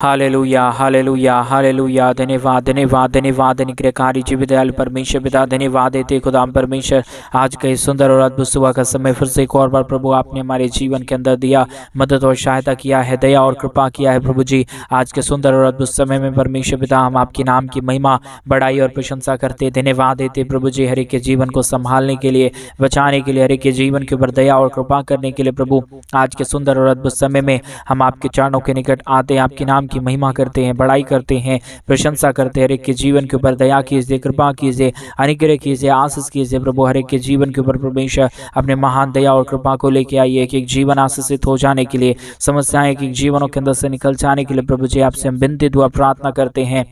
Hallelujah hallelujah hallelujah. धन्यवाद धन्यवाद धन्यवाद अनुग्रहकारी जीवित दयालु परमेश्वर पिता, धन्यवाद देते खुदाम परमेश्वर आज का इस सुंदर और अद्भुत सुबह का समय फिर से एक और बार प्रभु आपने हमारे जीवन के अंदर दिया, मदद और सहायता किया है, दया और कृपा किया है प्रभु जी। आज के सुंदर और अद्भुत समय में परमेश्वर पिता हम आपके नाम की महिमा बढ़ाई और प्रशंसा करते, धन्यवाद देते प्रभु जी हर एक के जीवन को संभालने के लिए, बचाने के लिए, हर एक के जीवन के ऊपर दया और कृपा करने के लिए प्रभु आज के सुंदर और अद्भुत समय में हम आपके चरणों के निकट आते हैं, आपके नाम की महिमा करते हैं, बड़ाई करते हैं, प्रशंसा करते हैं। हर एक के जीवन के ऊपर दया कीजिए, कृपा कीजिए, अनुग्रह कीजिए, आशीष कीजिए प्रभु। हर एक के जीवन के ऊपर परमेश्वर अपने महान दया और कृपा को लेके आइए, एक एक जीवन आशीषित हो जाने के लिए, समस्याएं एक एक जीवनों के अंदर से निकल जाने के लिए प्रभु जी आपसे हम विनती दुआ प्रार्थना करते हैं।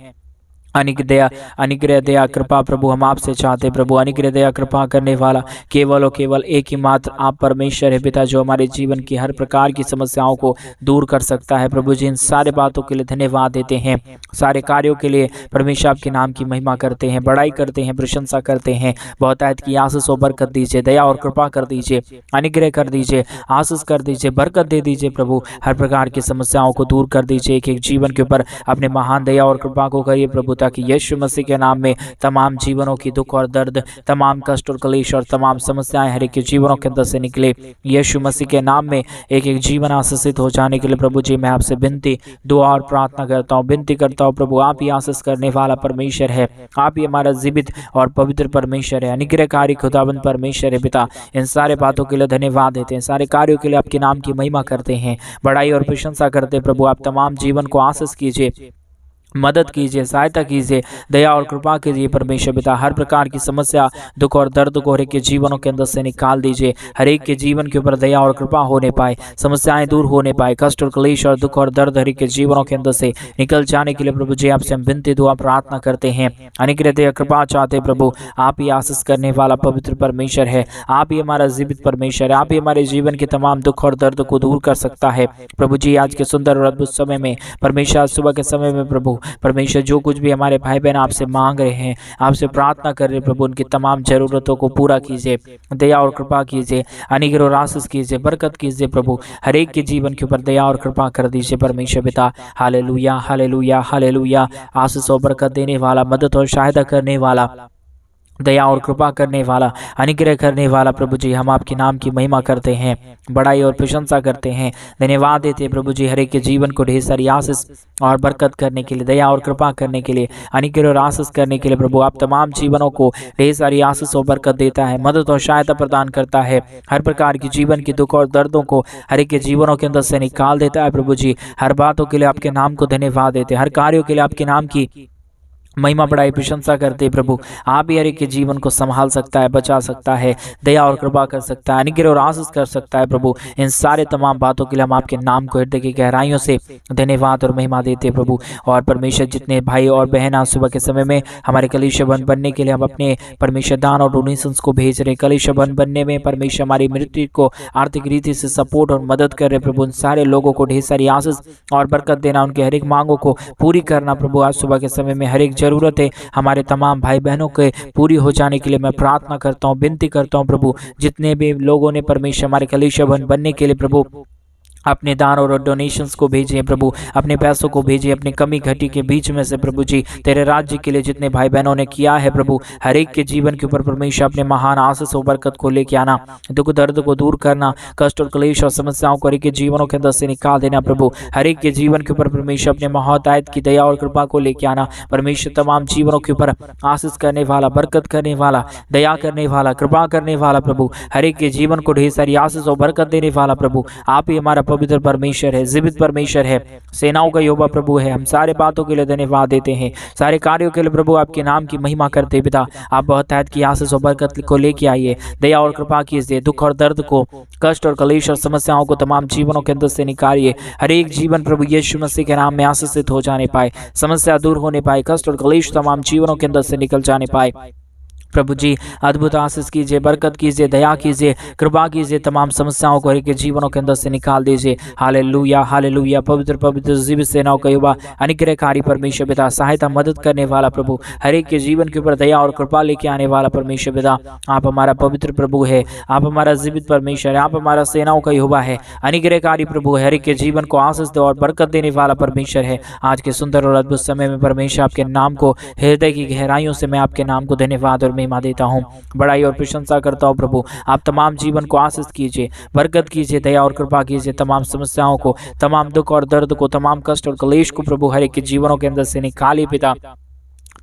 अनुग्रह दया कृपा प्रभु हम आपसे चाहते प्रभु। अनुग्रह दया कृपा करने वाला केवल और केवल एक ही मात्र आप परमेश्वर है पिता, जो हमारे जीवन की हर प्रकार की समस्याओं को दूर कर सकता है प्रभु जी। इन सारे बातों के लिए धन्यवाद देते हैं, सारे कार्यों के लिए परमेश्वर आपके नाम की महिमा करते हैं, बड़ाई करते हैं, प्रशंसा करते हैं। बहुतायत की आशीष और बरकत दीजिए, दया और कृपा कर दीजिए, अनुग्रह कर दीजिए, आशीष कर दीजिए, बरकत दे दीजिए प्रभु। हर प्रकार की समस्याओं को दूर कर दीजिए, एक एक जीवन के ऊपर अपने महान दया और कृपा को करिए प्रभु, ताकि यीशु मसीह के नाम में तमाम जीवनों की दुख और दर्द, तमाम कष्ट और क्लेश और तमाम समस्याएं हर एक के जीवनों के अंदर से निकले। यीशु मसीह के नाम में एक एक जीवन आशीषित हो जाने के लिए प्रभु जी मैं आपसे विनती दुआ और प्रार्थना करता हूँ, विनती करता हूँ प्रभु। आप ही आशीष करने वाला परमेश्वर है, आप ही हमारा जीवित और पवित्र परमेश्वर है, अनुग्रहकारी खुदाबंद परमेश्वर है पिता। इन सारे बातों के लिए धन्यवाद देते हैं, सारे कार्यों के लिए आपके नाम की महिमा करते हैं, बड़ाई और प्रशंसा करते हैं प्रभु। आप तमाम जीवन को आशीष कीजिए, मदद कीजिए, सहायता कीजिए, दया और कृपा कीजिए परमेश्वर पिता। हर प्रकार की समस्या, दुख और दर्द को हर एक के जीवनों के अंदर से निकाल दीजिए, हर एक के जीवन के ऊपर दया और कृपा होने पाए, समस्याएं दूर होने पाए, कष्ट और क्लेश और दुख और दर्द हर एक के जीवनों के अंदर से निकल जाने के लिए प्रभु जी आपसे हम विनती दुआ प्रार्थना करते हैं। अनुग्रह दया कृपा चाहते प्रभु। आप ही आशीष करने वाला पवित्र परमेश्वर है, आप ही हमारा जीवित परमेश्वर है, आप ही हमारे जीवन के तमाम दुख और दर्द को दूर कर सकता है प्रभु जी। आज के सुंदर और अद्भुत समय में परमेश्वर, सुबह के समय में प्रभु परमेश्वर जो कुछ भी हमारे भाई बहन आपसे मांग रहे हैं, आपसे प्रार्थना कर रहे हैं प्रभु, उनकी तमाम जरूरतों को पूरा कीजिए, दया और कृपा कीजिए, अनुग्रह और आशीष कीजिए, बरकत कीजिए प्रभु। हर एक के जीवन के ऊपर दया और कृपा कर दीजिए परमेश्वर पिता। Hallelujah hallelujah hallelujah. आशीष और बरकत देने वाला, मदद और सहायता करने वाला, दया और कृपा करने वाला, अनुग्रह करने वाला प्रभु जी हम आपके नाम की महिमा करते हैं, बड़ाई और प्रशंसा करते हैं, धन्यवाद देते हैं प्रभु जी। हर एक के जीवन को ढेर सारी आशीष और बरकत करने के लिए, दया और कृपा करने के लिए, अनुग्रह और आशीष करने के लिए प्रभु आप तमाम जीवनों को ढेर सारी आशीष और बरकत देता है, मदद और सहायता प्रदान करता है। हर प्रकार की जीवन की दुख और दर्दों को हर एक के जीवनों के अंदर से निकाल देता है प्रभु जी। हर बातों के लिए आपके नाम को धन्यवाद देते हैं, हर कार्यों के लिए आपके नाम की महिमा बढ़ाई प्रशंसा करते प्रभु। आप ही हर एक के जीवन को संभाल सकता है, बचा सकता है, दया और कृपा कर सकता है, अनुग्रह और आशीष कर सकता है प्रभु। इन सारे तमाम बातों के लिए हम आपके नाम को हृदय की गहराइयों से धन्यवाद और महिमा देते प्रभु। और परमेश्वर जितने भाई और बहन आज सुबह के समय में हमारे कलीसिया बंद बनने के लिए हम अपने परमेश्वर दान और डोनेशंस को भेज रहे, कलीसिया बंद बनने में परमेश्वर हमारी मृत्यु को आर्थिक रीति से सपोर्ट और मदद कर रहे प्रभु। उन सारे लोगों को ढेर सारी आशीष और बरकत देना, उनके हर एक मांगों को पूरी करना प्रभु। आज सुबह के समय में हर एक जरूरत है हमारे तमाम भाई बहनों के पूरी हो जाने के लिए मैं प्रार्थना करता हूँ, विनती करता हूँ प्रभु। जितने भी लोगों ने परमेश्वर हमारे कलीसिया बनने के लिए प्रभु अपने दान और डोनेशंस को भेजिए प्रभु, अपने पैसों को भेजिए, अपनी कमी घटी के बीच में से प्रभु जी तेरे राज्य के लिए जितने भाई बहनों ने किया है प्रभु, हर एक के जीवन के ऊपर परमेश्वर अपने महान आशीष और बरकत को लेके आना, दुख दर्द को दूर करना, कष्ट और क्लेश और समस्याओं को हर एक के जीवनों के अंदर से निकाल देना प्रभु। हर एक के जीवन के ऊपर परमेश्वर अपने महोतायत की दया और कृपा को लेके आना परमेश्वर। तमाम जीवनों के ऊपर आशीष करने वाला, बरकत करने वाला, दया करने वाला, कृपा करने वाला प्रभु, हर एक के जीवन को ढेर सारी आशीष और बरकत देने वाला प्रभु। आप ही हमारा पवित्र परमेश्वर है, जीवित परमेश्वर है, सेनाओं का यहोवा प्रभु है। हम सारे बातों के लिए धन्यवाद देते हैं, सारे कार्यों के लिए प्रभु आपके नाम की महिमा करते पिता। आप बहुतायत की आशीष और बरकत को लेके आइए, दया और कृपा कीजिए, दुख और दर्द को, कष्ट और क्लेश और समस्याओं को तमाम जीवनों के अंदर से निकालिए। हर एक जीवन प्रभु यीशु मसीह के नाम में आशीषित हो जाने पाए, समस्या दूर होने पाए, कष्ट और क्लेश तमाम जीवनों के अंदर से निकल जाने पाए प्रभु जी अद्भुत आशीष कीजिए, बरकत कीजिए, दया कीजिए, कृपा कीजिए, तमाम समस्याओं को हर एक के जीवनों के अंदर से निकाल दीजिए। Hallelujah hallelujah. पवित्र पवित्र जीवित सेनाओं का युवा अनुग्रहकारी परमेश्वर पिता, सहायता मदद करने वाला प्रभु, हर एक के जीवन के ऊपर दया और कृपा लेके आने वाला परमेश्वर पिता, आप हमारा पवित्र प्रभु है, आप हमारा जीवित परमेश्वर है, आप हमारा सेनाओं का युवा है, अनुग्रहकारी प्रभु है, हर एक के जीवन को आशीष दे और बरकत देने वाला परमेश्वर है। आज के सुंदर और अद्भुत समय में परमेश्वर आपके नाम को हृदय की गहराइयों से मैं आपके नाम को धन्यवाद और महिमा देता हूँ, बड़ाई और प्रशंसा करता हूँ। प्रभु आप तमाम जीवन को आशीष कीजिए, बरकत कीजिए, दया और कृपा कीजिए, तमाम समस्याओं को, तमाम दुख और दर्द को, तमाम कष्ट और क्लेश को प्रभु हर एक के जीवनों के अंदर से निकालिए पिता,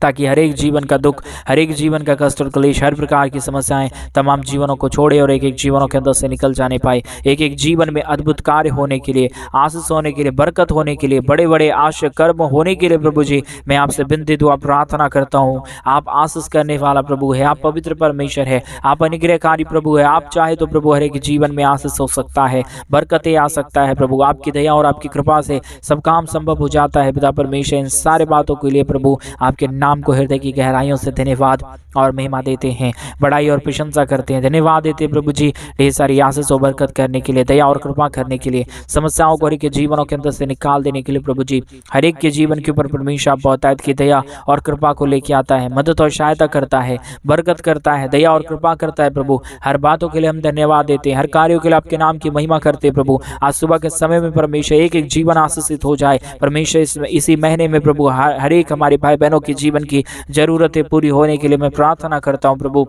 ताकि हर एक जीवन का दुख, हर एक जीवन का कष्ट और क्लेश, हर प्रकार की समस्याएं तमाम जीवनों को छोड़े और एक एक जीवनों के अंदर से निकल जाने पाए। एक एक जीवन में अद्भुत कार्य होने के लिए, आशीष होने के लिए, बरकत होने के लिए, बड़े बड़े आशय कर्म होने के लिए प्रभु जी मैं आपसे विनती दुआ प्रार्थना करता हूँ। आप आशीष करने वाला प्रभु है, आप पवित्र परमेश्वर है, आप अनुग्रहकारी प्रभु है। आप चाहे तो प्रभु हर एक जीवन में आशीष हो सकता है, बरकतें आ सकता है प्रभु, आपकी दया और आपकी कृपा से सब काम संभव हो जाता है पिता परमेश्वर। इन सारे बातों के लिए प्रभु आपके नाम को हृदय की गहराइयों से धन्यवाद और महिमा देते हैं, बड़ाई और प्रशंसा करते हैं, धन्यवाद देते हैं प्रभु जी ढेर सारी आशीष और बरकत करने के लिए, दया और कृपा करने के लिए, समस्याओं को हर एक के जीवनों के अंदर से निकाल देने के लिए प्रभु जी हर एक के जीवन के ऊपर परमेश्वर आप बहुतायत की दया और कृपा को लेके आता है, मदद और सहायता करता है, बरकत करता है, दया और कृपा करता है प्रभु। हर बातों के लिए हम धन्यवाद देते हैं, हर कार्यों के लिए आपके नाम की महिमा करते हैं प्रभु। आज सुबह के समय में परमेश्वर एक एक जीवन आशीषित हो जाए परमेश्वर, इसी महीने में प्रभु हर एक हमारे भाई बहनों की जीवन की जरूरतें पूरी होने के लिए मैं प्रार्थना करता हूं प्रभु।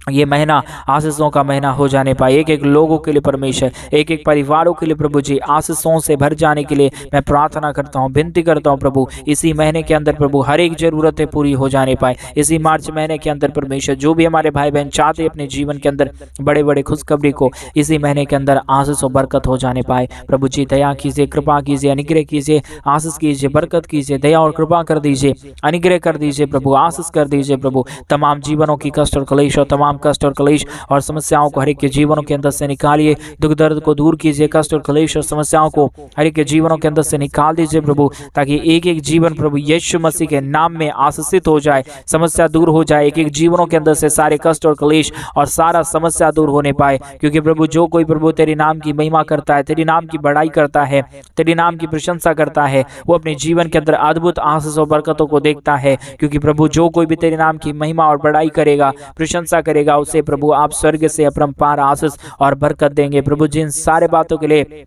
ये महीना आशीषों का महीना हो जाने पाए, एक एक लोगों के लिए परमेश्वर, एक एक परिवारों के लिए प्रभु जी आशीषों से भर जाने के लिए मैं प्रार्थना करता हूँ, विनती करता हूँ प्रभु। इसी महीने के अंदर प्रभु हर एक जरूरतें पूरी हो जाने पाए। इसी मार्च महीने के अंदर परमेश्वर जो भी हमारे भाई बहन चाहते अपने जीवन के अंदर बड़े बड़े खुशखबरी को इसी महीने के अंदर आशीष और बरकत हो जाने पाए प्रभु जी। दया कीजिए, कृपा कीजिए, अनुग्रह कीजिए, आशीष कीजिए, बरकत कीजिए, दया और कृपा कर दीजिए, अनुग्रह कर दीजिए प्रभु, आशीष कर दीजिए प्रभु। तमाम जीवनों की कष्ट और क्लेश और तमाम कष्ट और क्लेश और समस्याओं को हर एक के जीवनों के अंदर से निकालिए, दुख दर्द को दूर कीजिए, कष्ट और क्लेश और समस्याओं को हर एक के जीवनों के अंदर से निकाल दीजिए प्रभु, ताकि एक एक जीवन प्रभु यीशु मसीह के नाम में आशीषित हो जाए, समस्या दूर हो जाए, एक एक जीवनों के अंदर से सारे कष्ट और क्लेश और सारा समस्या दूर होने पाए। क्योंकि प्रभु जो कोई प्रभु तेरे नाम की महिमा करता है, तेरे नाम की बड़ाई करता है, तेरे नाम की प्रशंसा करता है, वो अपने जीवन के अंदर अद्भुत आशीष और बरकतों को देखता है। क्योंकि प्रभु जो कोई भी तेरे नाम की महिमा और बड़ाई करेगा, प्रशंसा करेगा, उसे प्रभु आप स्वर्ग से अपरंपार आशीष और बरकत देंगे प्रभु। जिन सारे बातों के लिए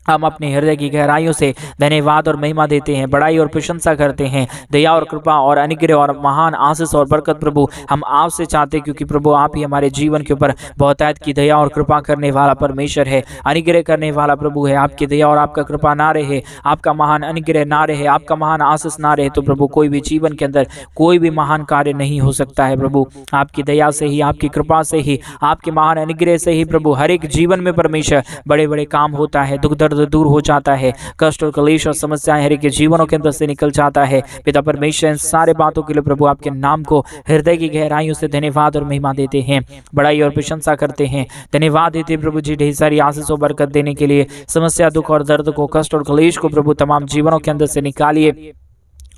हम अपने हृदय की गहराइयों से धन्यवाद और महिमा देते हैं, बड़ाई और प्रशंसा करते हैं, दया और कृपा और अनुग्रह और महान आशीष और बरकत प्रभु हम आपसे चाहते हैं। क्योंकि प्रभु आप ही हमारे जीवन के ऊपर बहुतायत की दया और कृपा करने वाला परमेश्वर है, अनुग्रह करने वाला प्रभु है। आपकी दया और आपका कृपा ना रहे, आपका महान अनुग्रह ना रहे, आपका महान आशीष ना रहे तो प्रभु कोई भी जीवन के अंदर कोई भी महान कार्य नहीं हो सकता है प्रभु। आपकी दया से ही, आपकी कृपा से ही, आपके महान अनुग्रह से ही प्रभु हर एक जीवन में परमेश्वर बड़े बड़े काम होता है, दुख दर्द दूर हो जाता है, कष्ट और क्लेश और समस्याएं हर एक के जीवनों के अंदर से निकल जाता है। पिता परमेश्वर इन सारे बातों के लिए प्रभु आपके नाम को हृदय की गहराइयों से धन्यवाद और महिमा देते हैं, बड़ाई और प्रशंसा करते हैं, धन्यवाद देते हैं प्रभु जी ढेर सारी आशीष और बरकत देने के लिए। समस्या, दुख और दर्द को, कष्ट और क्लेश को प्रभु तमाम जीवनों के अंदर से निकालिए,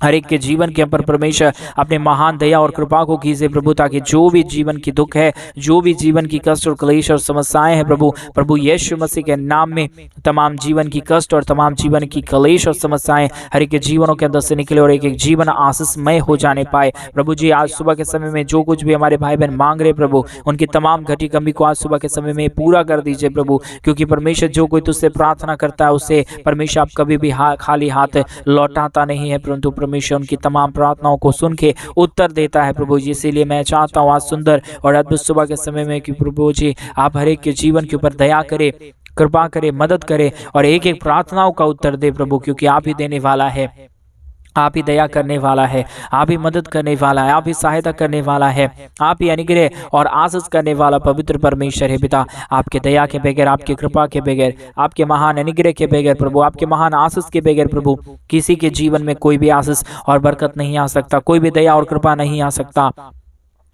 हर एक के जीवन के ऊपर परमेश्वर अपने महान दया और कृपा को कीजिए प्रभु, ताकि जो भी जीवन की दुख है, जो भी जीवन की कष्ट और क्लेश और समस्याएं हैं प्रभु यीशु मसीह के नाम में तमाम जीवन की कष्ट और तमाम जीवन की क्लेश और समस्याएं हर एक के जीवनों के अंदर से निकले और एक एक जीवन आशीषमय हो जाने पाए प्रभु जी। आज सुबह के समय में जो कुछ भी हमारे भाई बहन मांग रहे प्रभु, उनकी तमाम घटी कमी को आज सुबह के समय में पूरा कर दीजिए प्रभु। क्योंकि परमेश्वर जो कोई तुझसे प्रार्थना करता है उससे परमेश्वर आप कभी भी खाली हाथ लौटाता नहीं है, परंतु परमेश्वर उनकी तमाम प्रार्थनाओं को सुन के उत्तर देता है प्रभु जी। इसीलिए मैं चाहता हूँ आज सुंदर और अद्भुत सुबह के समय में कि प्रभु जी आप हर एक के जीवन के ऊपर दया करे, कृपा करे, मदद करे और एक एक प्रार्थनाओं का उत्तर दे प्रभु। क्योंकि आप ही देने वाला है, आप ही दया करने वाला है, आप ही मदद करने वाला है, आप ही सहायता करने वाला है, आप ही अनुग्रह और आशीष करने वाला पवित्र परमेश्वर है पिता। आपके दया के बगैर, आपकी कृपा के बगैर, आपके महान अनुग्रह के बगैर प्रभु, आपके महान आशीष के बगैर प्रभु किसी के जीवन में कोई भी आशीष और बरकत नहीं आ सकता, कोई भी दया और कृपा नहीं आ सकता।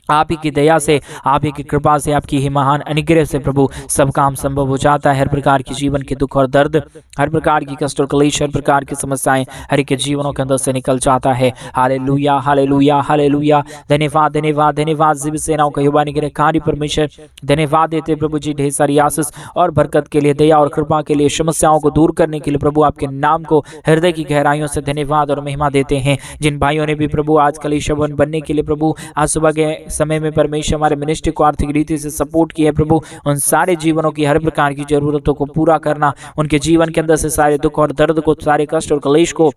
आप ही की दया से, आप ही की कृपा से, आपकी ही महान अनुग्रह से प्रभु सब काम संभव हो जाता है। हर प्रकार की जीवन के दुख और दर्द, हर प्रकार की कष्ट और क्लेश, हर प्रकार की समस्याएं हर एक के जीवनों के अंदर से निकल जाता है। Hallelujah, hallelujah, hallelujah. धन्यवाद, धन्यवाद, धन्यवाद। जीवित सेनाओं का यहोवा निग्रह कार्य परमेश्वर धन्यवाद देते प्रभु जी ढेर सारी आशीष और बरकत के लिए, दया और कृपा के लिए, समस्याओं को दूर करने के लिए प्रभु आपके नाम को हृदय की गहराइयों से धन्यवाद और महिमा देते हैं। जिन भाइयों ने भी प्रभु आज कलीसिया भवन बनने के लिए प्रभु आज सुबह के समय में परमेश्वर हमारे मिनिस्ट्री को आर्थिक रीति से सपोर्ट किया है प्रभु, उन सारे जीवनों की हर प्रकार की जरूरतों को पूरा करना, उनके जीवन के अंदर से सारे दुख और दर्द को, सारे कष्ट और क्लेश को,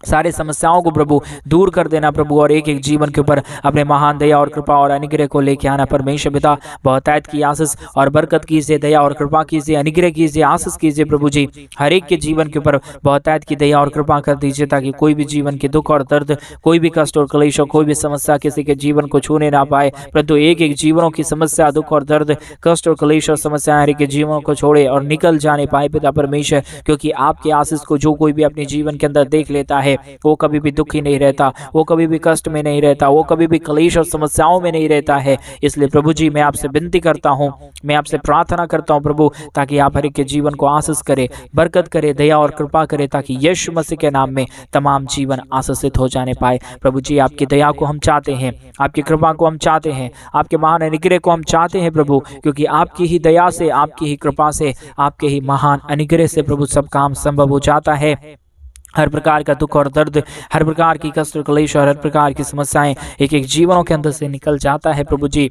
सारे समस्याओं को प्रभु दूर कर देना प्रभु, और एक एक जीवन के ऊपर अपने महान दया और कृपा और अनुग्रह को लेके आना। परमेश्वर पिता बहुतायत की आशीष और बरकत कीजिए, दया और कृपा कीजिए, अनुग्रह कीजिए, आशीष कीजिए प्रभु जी। हर एक के जीवन के ऊपर बहुतायत की दया और कृपा कर दीजिए, ताकि कोई भी जीवन के दुख और दर्द, कोई भी कष्ट और क्लेश, कोई भी समस्या किसी के जीवन को छूने ना पाए, परंतु एक एक जीवनों की समस्या, दुख और दर्द, कष्ट और क्लेश और समस्या हर एक के जीवनों को छोड़े और निकल जाने पाए पिता परमेश्वर। क्योंकि आपके आशीष को जो कोई भी अपने जीवन के अंदर देख लेता है, वो कभी भी दुखी नहीं रहता, वो कभी भी कष्ट में नहीं रहता, वो कभी भी क्लेश और समस्याओं में नहीं रहता है। इसलिए प्रभु जी मैं आपसे विनती करता हूँ, मैं आपसे प्रार्थना करता हूँ प्रभु, ताकि आप हर एक के जीवन को आशीष करे, बरकत करे, दया और कृपा करे, ताकि यीशु मसीह के नाम में तमाम जीवन आशीषित हो जाने पाए। प्रभु जी आपकी दया को हम चाहते हैं, आपकी कृपा को हम चाहते हैं, आपके महान अनुग्रह को हम चाहते हैं प्रभु, क्योंकि आपकी ही दया से, आपकी ही कृपा से, आपके ही महान अनुग्रह से प्रभु सब काम संभव हो जाता है। हर प्रकार का दुख और दर्द, हर प्रकार की कष्ट और क्लेश और हर प्रकार की समस्याएं एक एक जीवनों के अंदर से निकल जाता है प्रभु जी।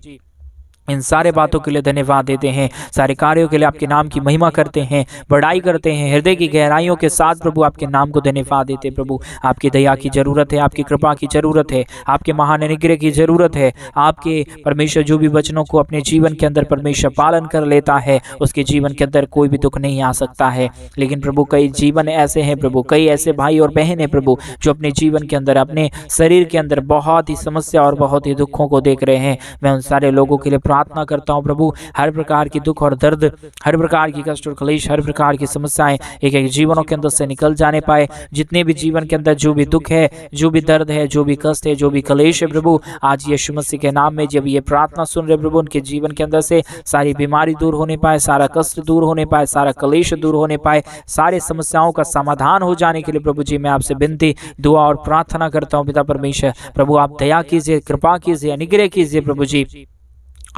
इन सारे बातों के लिए धन्यवाद देते हैं, सारे कार्यों के लिए आपके नाम की महिमा करते हैं, बड़ाई करते हैं, हृदय की गहराइयों के साथ प्रभु आपके नाम को धन्यवाद देते हैं प्रभु। आपकी दया की जरूरत है, आपकी कृपा की जरूरत है, आपके महान अनुग्रह की जरूरत है। आपके परमेश्वर जो भी वचनों को अपने जीवन के अंदर परमेश्वर पालन कर लेता है, उसके जीवन के अंदर कोई भी दुख नहीं आ सकता है। लेकिन प्रभु कई जीवन ऐसे हैं प्रभु, कई ऐसे भाई और बहन हैं प्रभु, जो अपने जीवन के अंदर, अपने शरीर के अंदर बहुत ही समस्या और बहुत ही दुखों को देख रहे हैं। मैं उन सारे लोगों के लिए प्रार्थना करता हूं प्रभु, हर प्रकार की दुख और दर्द, हर प्रकार की कष्ट और क्लेश, हर प्रकार की समस्याएं एक एक जीवनों के अंदर से निकल जाने पाए। जितने भी जीवन के अंदर जो भी दुख है, जो भी दर्द है, जो भी कष्ट है, जो भी क्लेश है प्रभु, आज यीशु मसीह के नाम में जब ये प्रार्थना सुन रहे प्रभु, उनके जीवन के अंदर से सारी बीमारी दूर होने पाए, सारा कष्ट दूर होने पाए, सारा क्लेश दूर होने पाए, सारे समस्याओं का समाधान हो जाने के लिए प्रभु जी मैं आपसे विनती, दुआ और प्रार्थना करता हूँ पिता परमेश्वर। प्रभु आप दया कीजिए, कृपा कीजिए, अनुग्रह कीजिए प्रभु जी,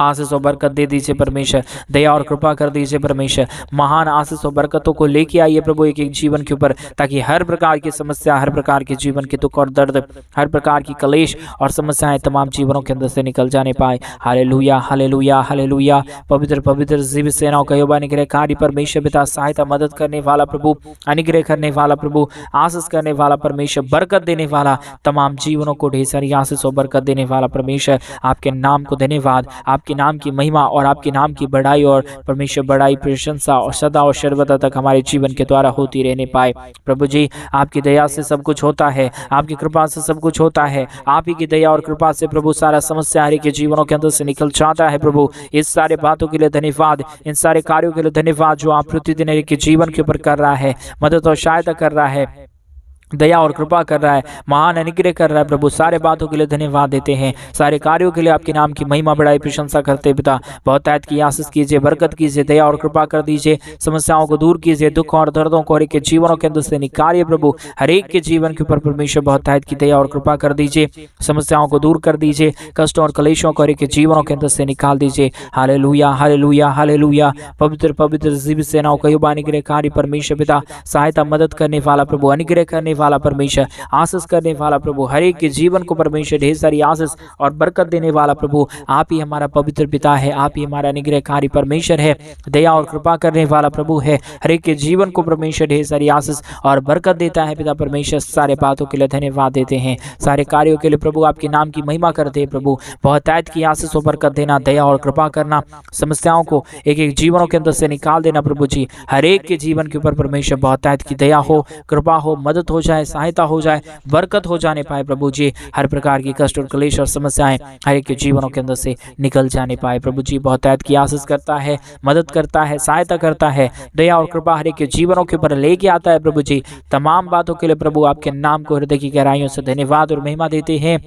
आशीष और बरकत दे दीजिए परमेश्वर, दया और कृपा कर दीजिए परमेश्वर। महान आशीष और बरकतों को लेके आइए प्रभु एक एक जीवन के ऊपर, ताकि हर प्रकार की समस्या, हर प्रकार के जीवन के दुख और दर्द, हर प्रकार की क्लेश और समस्याएं तमाम जीवनों के अंदर से निकल जाने पाए। Hallelujah, hallelujah, hallelujah. पवित्र पवित्र जीवित सेनाओं का यहोवा निग्रह कार्य परमेश्वर पिता, सहायता मदद करने वाला प्रभु, अनुग्रह करने वाला प्रभु, आशीष करने वाला परमेश्वर, बरकत देने वाला, तमाम जीवनों को ढेर सारी आशीष और बरकत देने वाला परमेश्वर, आपके नाम को धन्यवाद, आपके नाम की महिमा और आपके नाम की बढ़ाई और परमेश्वर बड़ाई, प्रशंसा और सदा और सर्वदा तक हमारे जीवन के द्वारा होती रहने पाए। प्रभु जी आपकी दया से सब कुछ होता है, आपकी कृपा से सब कुछ होता है, आप ही की दया और कृपा से प्रभु सारा समस्या हर एक के जीवनों के अंदर से निकल जाता है प्रभु। इस सारे बातों के लिए धन्यवाद, इन सारे कार्यों के लिए धन्यवाद जो आप प्रतिदिन एक के जीवन के ऊपर कर रहा है, मदद और सहायता कर रहा है, दया और कृपा कर रहा है, महान अनुग्रह कर रहा है प्रभु। सारे बातों के लिए धन्यवाद देते हैं, सारे कार्यों के लिए आपके नाम की महिमा बढ़ाई प्रशंसा करते पिता। बहुतायत की आशीष कीजिए, बरकत कीजिए, दया और कृपा कर दीजिए, समस्याओं को दूर कीजिए, दुख और दर्दों को हर एक के जीवनों के अंदर से निकालिए प्रभु। हर एक के जीवन के ऊपर परमेश्वर बहुतायत की दया और कृपा कर दीजिए, समस्याओं को दूर कर दीजिए, कष्टों और क्लेशों को हर एक के जीवनों के अंदर से निकाल दीजिए। Hallelujah, hallelujah, hallelujah. पवित्र पवित्र जीवित सेनाओं का यहोवा निग्रह कार्य परमेश्वर पिता, सहायता मदद करने वाला प्रभु, अनुग्रह करने वाला परमेश्वर, आशीष करने वाला प्रभु, हर एक के जीवन को परमेश्वर ढेर सारी आशीष और बरकत देने वाला प्रभु, आप ही हमारा पवित्र पिता है, आप ही हमारा अनुग्रहकारी परमेश्वर है, दया और कृपा करने वाला प्रभु है। हर एक के जीवन को परमेश्वर ढेर सारी आशीष और बरकत देता है पिता परमेश्वर। सारे बातों के लिए धन्यवाद देते हैं, सारे कार्यों के लिए प्रभु आपके नाम की महिमा करते हैं प्रभु। बहुतायत की आशीष और बरकत देना, दया और कृपा करना, समस्याओं को एक एक जीवनों के अंदर से निकाल देना प्रभु जी। हर एक के जीवन के ऊपर परमेश्वर बहुतायत की दया हो, कृपा हो, मदद हो जाए, सहायता हो जाए, बरकत हो जाने पाए प्रभु जी। हर प्रकार की कष्ट और क्लेश और समस्याएं हर एक के जीवनों के अंदर से निकल जाने पाए प्रभु जी। बहुतायत की आशीष करता है, मदद करता है, सहायता करता है, दया और कृपा हर एक के जीवनों के ऊपर लेके आता है प्रभु जी। तमाम बातों के लिए प्रभु आपके नाम को हृदय की गहराइयों से धन्यवाद और महिमा देते हैं।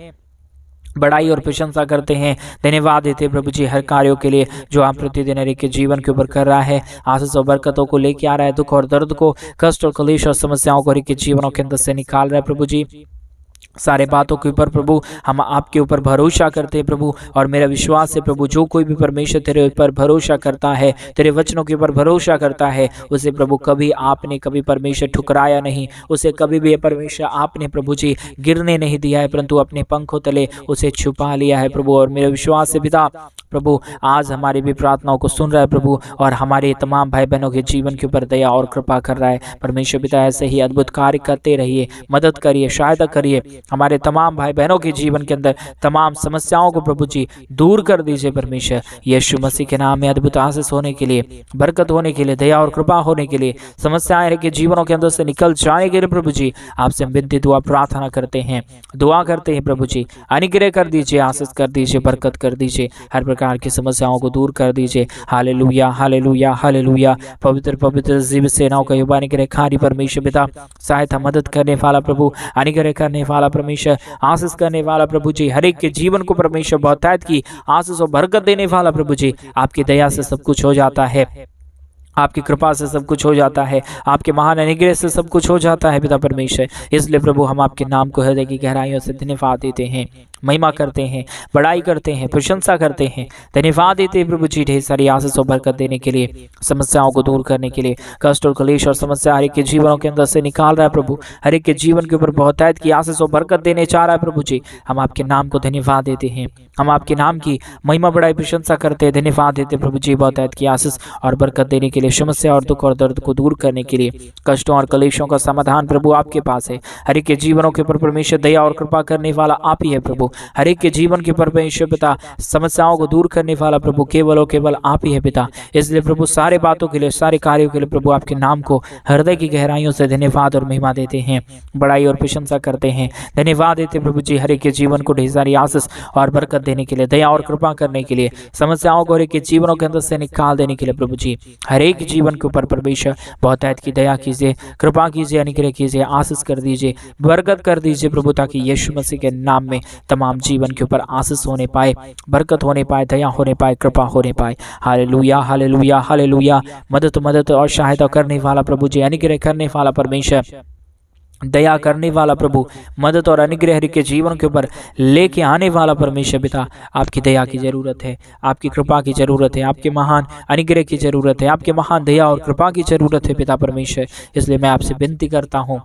बड़ाई और प्रशंसा करते हैं, धन्यवाद देते हैं प्रभु जी हर कार्यों के लिए जो आप प्रतिदिन हर एक के जीवन के ऊपर कर रहा है। आशीष और बरकतों को लेके आ रहा है, दुख और दर्द को, कष्ट और कलेश और समस्याओं को हर एक के जीवनों के अंदर से निकाल रहा है प्रभु जी। सारे बातों के ऊपर प्रभु हम आपके ऊपर भरोसा करते हैं प्रभु, और मेरा विश्वास है प्रभु जो कोई भी परमेश्वर तेरे ऊपर भरोसा करता है, तेरे वचनों के ऊपर भरोसा करता है, उसे प्रभु कभी आपने कभी परमेश्वर ठुकराया नहीं, उसे कभी भी परमेश्वर आपने प्रभु जी गिरने नहीं दिया है, परंतु अपने पंखों तले उसे छुपा लिया है प्रभु। और मेरा विश्वास है पिता प्रभु आज हमारी भी प्रार्थनाओं को सुन रहा है प्रभु, और हमारे तमाम भाई बहनों के जीवन के ऊपर दया और कृपा कर रहा है परमेश्वर पिता। ऐसे ही अद्भुत कार्य करते रहिए, मदद करिए, सहायता करिए, हमारे तमाम भाई बहनों के जीवन के अंदर तमाम समस्याओं को प्रभु जी दूर कर दीजिए परमेश्वर। यीशु मसीह के नाम में अद्भुत आशीष होने के लिए, बरकत होने के लिए, दया और कृपा होने के लिए, समस्याएं के जीवनों के अंदर से निकल जाने के लिए प्रभु जी आपसे विनती दुआ प्रार्थना करते हैं, दुआ करते हैं प्रभु जी। अनुग्रह कर दीजिए, आशीष कर दीजिए, बरकत कर दीजिए, हर प्रकार की समस्याओं को दूर कर दीजिए। Hallelujah hallelujah hallelujah. पवित्र पवित्र जीव सेनाओं का युवा अनुग्रह खारी परमेश्वर पिता, सहायता मदद करने वाला प्रभु, अनुग्रह करने वाला परमेश्वर, आशीष करने वाला प्रभु जी, हर एक के जीवन को परमेश्वर बहुतायत की आशीष और बरकत देने वाला प्रभु जी। आपकी दया से सब कुछ हो जाता है, आपकी कृपा से सब कुछ हो जाता है, आपके महान अनुग्रह से सब कुछ हो जाता है पिता परमेश्वर। इसलिए प्रभु हम आपके नाम को हृदय की गहराइयों से धन्यवाद देते हैं, महिमा करते हैं, बड़ाई करते हैं, प्रशंसा करते हैं, धन्यवाद देते हैं प्रभु जी ढेर सारी आशीष और बरकत देने के लिए, समस्याओं को दूर करने के लिए, कष्ट और कलेश और समस्या हर एक के जीवनों के अंदर से निकाल रहा है प्रभु, हर एक के जीवन के ऊपर बहुतायत की आशीष और बरकत देने चाह रहा है प्रभु जी। हम आपके नाम को धन्यवाद देते हैं, हम आपके नाम की महिमा बड़ाई प्रशंसा करते हैं, धन्यवाद देते प्रभु जी बहुतायत की आशीष और बरकत देने के लिए, समस्या और दुख और दर्द को दूर करने के लिए, कष्टों और कलेशों का समाधान प्रभु आपके पास है। हर एक के जीवनों के ऊपर परमेश्वर दया और कृपा करने वाला आप ही है प्रभु, हर एक के जीवन के ऊपर परमेश्वर पिता समस्याओं को दूर करने वाला प्रभु केवल और केवल आप ही है पिता। इसलिए प्रभु सारे बातों के लिए, सारे कार्यों के लिए प्रभु आपके नाम को हृदय की गहराइयों से धन्यवाद और महिमा देते हैं, बड़ाई और प्रशंसा करते हैं, धन्यवाद देते प्रभु जी हर एक के जीवन को ढेर सारी आशीष और बरकत देने के लिए, दया और कृपा करने के लिए, समस्याओं को हर एक के जीवनों के अंदर से निकाल देने के लिए प्रभु जी हर एक जीवन के ऊपर परमेश्वर बहुतायत की दया कीजिए, कृपा कीजिए, अनुग्रह कीजिए, आशीष कर दीजिए, बरकत कर दीजिए प्रभु, ताकि यीशु मसीह के नाम में तमाम जीवन के ऊपर आशीष होने पाए, बरकत होने पाए, दया होने पाए, कृपा होने पाए। Hallelujah hallelujah hallelujah. मदद और सहायता करने वाला प्रभु जी, अनुग्रह करने वाला परमेश्वर, दया करने वाला प्रभु, मदद और अनुग्रह के जीवन के ऊपर लेके आने वाला परमेश्वर पिता, आपकी दया की जरूरत है, आपकी कृपा की जरूरत है, आपके महान अनुग्रह की जरूरत है, आपके महान दया और कृपा की जरूरत है पिता परमेश्वर। इसलिए मैं आपसे विनती करता हूँ,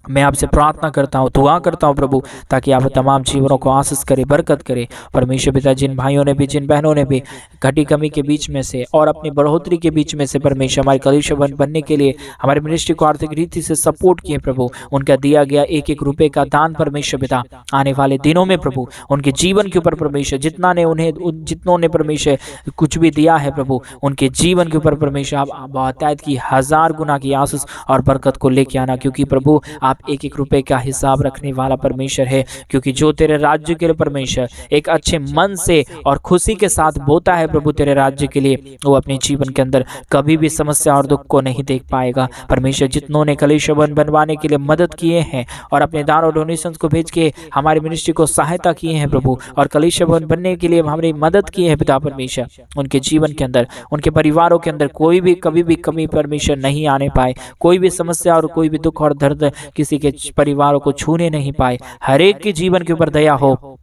मैं आपसे प्रार्थना करता हूँ, दुआ करता हूँ प्रभु, ताकि आप तमाम जीवनों को आशीष करे, बरकत करे परमेश्वर पिता। जिन भाइयों ने भी, जिन बहनों ने भी घटी कमी के बीच में से और अपनी बढ़ोतरी के बीच में से परमेश्वर हमारे कलीसिया बनने के लिए हमारे मिनिस्ट्री को आर्थिक रीति से सपोर्ट किए प्रभु, उनका दिया गया एक एक रुपये का दान परमेश्वर पिता आने वाले दिनों में प्रभु उनके जीवन के ऊपर परमेश्वर जितनों ने परमेश्वर कुछ भी दिया है प्रभु, उनके जीवन के ऊपर परमेश्वर आप बहुतायत की 1000 गुना की आशीष और बरकत को लेके आना, क्योंकि प्रभु आप एक एक रुपए का हिसाब रखने वाला परमेश्वर है। क्योंकि जो तेरे राज्य के लिए परमेश्वर एक अच्छे मन से और खुशी के साथ बोता है प्रभु तेरे राज्य के लिए, वो अपने जीवन के अंदर कभी भी समस्या और दुख को नहीं देख पाएगा परमेश्वर। जितनों ने कलीसिया बनवाने के लिए मदद किए हैं और अपने दान और डोनेशंस को भेज के हमारी मिनिस्ट्री को सहायता किए हैं प्रभु, और कलीसिया बनने के लिए हमारी मदद की है पिता परमेश्वर, उनके जीवन के अंदर, उनके परिवारों के अंदर कोई भी कभी भी कमी परमेश्वर नहीं आने पाए, कोई भी समस्या और कोई भी दुख और दर्द किसी के परिवारों को छूने नहीं पाए। हर एक के जीवन के ऊपर दया हो,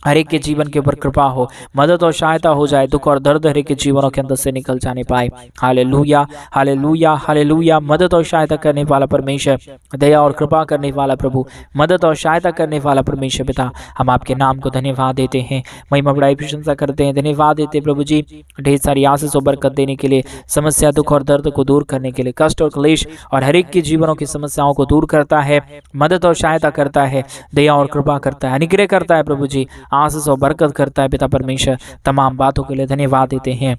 हर एक के जीवन के ऊपर कृपा हो, मदद और सहायता हो जाए, दुख और दर्द हर एक के जीवनों के अंदर से निकल जाने पाए। Hallelujah hallelujah hallelujah. मदद और सहायता करने वाला परमेश्वर, दया और कृपा करने वाला प्रभु, मदद और सहायता करने वाला परमेश्वर पिता, हम आपके नाम को धन्यवाद देते हैं, महिमा बड़ाई प्रशंसा करते हैं, धन्यवाद देते हैं प्रभु जी ढेर सारी आशीष और बरकत देने के लिए, समस्या दुख और दर्द को दूर करने के लिए, कष्ट और क्लेश और हर एक के जीवनों की समस्याओं को दूर करता है, मदद और सहायता करता है, दया और कृपा करता है, अनुग्रह करता है प्रभु जी, आशीष और बरकत करता है पिता परमेश्वर। तमाम बातों के लिए धन्यवाद देते हैं,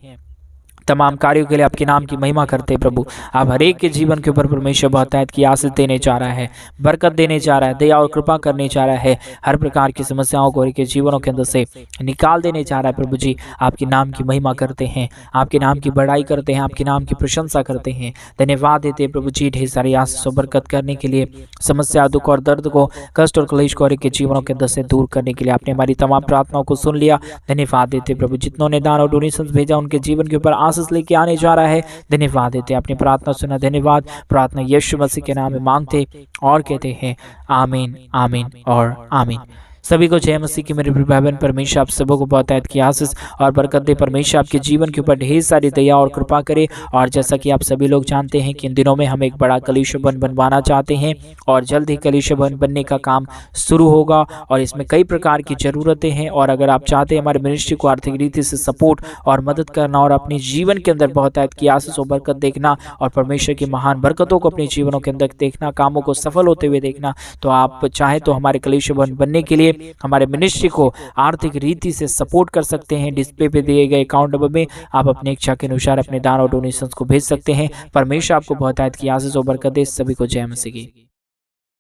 तमाम कार्यों के लिए आपके नाम की महिमा करते हैं प्रभु। आप हर एक के जीवन के ऊपर परमेश्वर बहुतायत की आशीष देने जा रहा है, बरकत देने जा रहा है, दया और कृपा करने जा रहा है, हर प्रकार की समस्याओं को इनके जीवनों के अंदर से निकाल देने जा रहा है। प्रभु जी आपके नाम की महिमा करते हैं, आपके नाम की बड़ाई करते हैं, आपके नाम की प्रशंसा करते हैं, धन्यवाद देते हैं प्रभु जी ढेर सारी आशीष और बरकत करने के लिए, समस्या दुख और दर्द को, कष्ट और क्लेश को इनके जीवनों के अंदर से दूर करने के लिए आपने हमारी तमाम प्रार्थनाओं को सुन लिया। धन्यवाद देते प्रभु, जितनों ने दान और डोनेशन भेजा उनके जीवन के ऊपर आशीष लेके आने जा रहा है। धन्यवाद देते अपनी प्रार्थना सुना, धन्यवाद। प्रार्थना यीशु मसीह के नाम में मांगते और कहते हैं आमीन, आमीन और आमीन। सभी को जय मसीह की मेरे भाई बहन। परमेश्वर आप सबों को बहुतायत की आशीष और बरकत दे। परमेश्वर आपके जीवन के ऊपर ढेर सारी दया और कृपा करे। और जैसा कि आप सभी लोग जानते हैं कि इन दिनों में हम एक बड़ा कलीसिया भवन बनवाना चाहते हैं और जल्द ही कलीसिया भवन बनने का काम शुरू होगा और इसमें कई प्रकार की ज़रूरतें हैं। और अगर आप चाहते हैं हमारे मिनिस्ट्री को आर्थिक रीति से सपोर्ट और मदद करना और अपने जीवन के अंदर बहुतायत की आशीष और बरकत देखना और परमेश्वर की महान बरकतों को अपने जीवनों के अंदर देखना, कामों को सफल होते हुए देखना, तो आप चाहे तो हमारे कलीसिया भवन बनने के लिए हमारे मिनिस्ट्री को आर्थिक रीति से सपोर्ट कर सकते हैं। डिस्प्ले पे दिए गए अकाउंट नंबर में आप अपनी इच्छा के अनुसार अपने दान और डोनेशंस को भेज सकते हैं। परमेश्वर आपको बहुतायत की आशीष और बरकत दे। सभी को जय मसीह की।